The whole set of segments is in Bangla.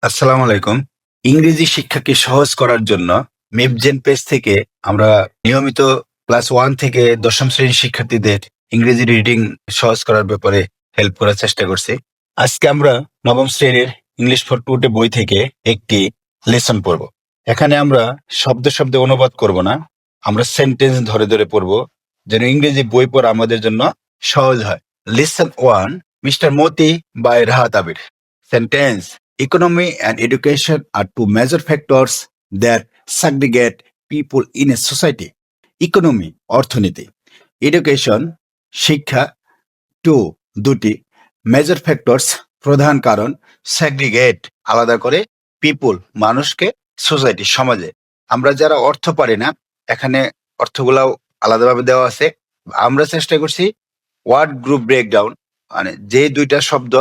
আসসালামু আলাইকুম। ইংরেজি শিক্ষাকে সহজ করার জন্য মেপজেন পেজ থেকে আমরা নিয়মিত ক্লাস 1 থেকে ১০ম শ্রেণীর শিক্ষার্থীদের ইংরেজি রিডিং সহজ করার ব্যাপারে হেল্প করার চেষ্টা করছি। আজকে আমরা ৯ম শ্রেণীর ইংলিশ ফর টুডে বই থেকে একটি লেসন পড়ব। এখানে আমরা শব্দে শব্দে অনুবাদ করব না, আমরা সেন্টেন্স ধরে ধরে পড়ব যেন ইংরেজি বই পড়া আমাদের জন্য সহজ হয়। Lesson 1, mister Moti by Rahat Abir. Sentence: economy and education are two major factors that segregate people in a society. Economy অর্থনীতি, education শিক্ষা, টু দুটি, মেজর ফ্যাক্টরস প্রধান কারণ, সেগ্রিগেট আলাদা করে, পিপুল মানুষকে, সোসাইটি সমাজে। আমরা যারা অর্থ পারি না, এখানে অর্থগুলাও আলাদাভাবে দেওয়া আছে। আমরা চেষ্টা করছি ওয়ার্ড গ্রুপ ব্রেকডাউন, মানে যে দুইটা শব্দ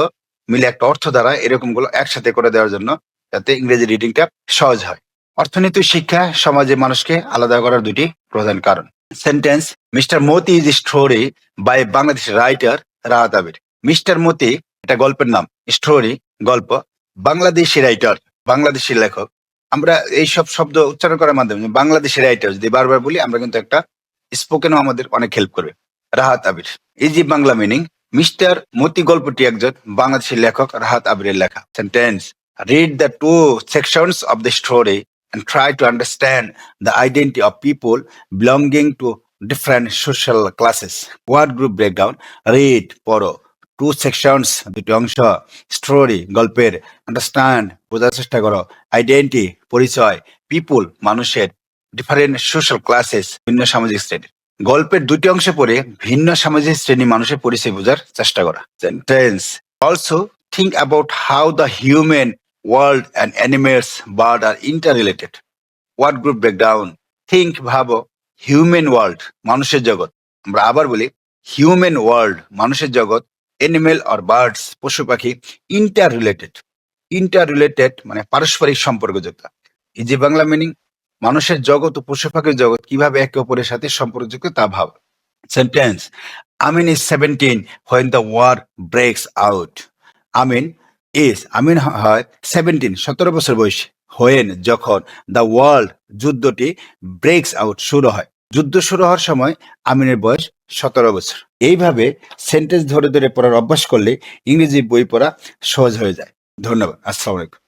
মিলে একটা অর্থ দ্বারা এরকম গুলো একসাথে করে দেওয়ার জন্য, যাতে ইংরেজি রিডিংটা সহজ হয়। অর্থনীতি শিক্ষা সমাজে মানুষকে আলাদা করার দুটি প্রধান কারণ। Sentence: mister Moti is story by Bangladesh writer Rahat Abir. Mister Moti এটা গল্পের নাম, স্টোরি গল্প, বাংলাদেশি রাইটার বাংলাদেশি লেখক। আমরা এইসব শব্দ উচ্চারণ করার মাধ্যমে বাংলাদেশি রাইটার যদি বারবার বলি, আমরা কিন্তু একটা স্পোকেনও আমাদের অনেক হেল্প করবে। রাহাত আবির, ইজি বাংলা মিনিং: মিস্টার মতি গল্পটি একজন বাংলাদেশি লেখক রাহাত আবিরের লেখা। Sentence: read the two sections of the story and try to understand the identity of people belonging to different social classes. Word group breakdown: read পড়ো, two sections দুটি অংশ, story গল্পের, understand বোঝার চেষ্টা করো, identity পরিচয়, people মানুষের, different social classes ভিন্ন সামাজিক শ্রেণী। গল্পের দুটি অংশে পড়ে ভিন্ন সামাজিক শ্রেণী মানুষের পরিচয় বোঝার চেষ্টা করা। Sentence: also think about how the human world and animals bird are interrelated. Word group breakdown: think ভাবো, হিউম্যান ওয়ার্ল্ড মানুষের জগৎ, আমরা আবার বলি হিউম্যান ওয়ার্ল্ড মানুষের জগৎ, এনিমেল অর বার্ডস পশু পাখি, ইন্টার রিলেটেড মানে পারস্পরিক সম্পর্কযুক্ত। এই যে বাংলা মিনিং: মানুষের জগৎ ও পশু পাখির জগৎ কিভাবে একে অপরের সাথে সম্পর্কযুক্ত তা ভাব। Sentence: Amin is 17 when the war breaks out. আমিন হয় 17 বছর বয়সী, হোয়েন যখন, দ্য ওয়ার্ল্ড যুদ্ধটি, ব্রেকস আউট শুরু হয়, যুদ্ধ শুরু হওয়ার সময় আমিনের বয়স 17 বছর। এইভাবে সেন্টেন্স ধরে ধরে পড়ার অভ্যাস করলে ইংরেজি বই পড়া সহজ হয়ে যায়। ধন্যবাদ। আসসালামু আলাইকুম।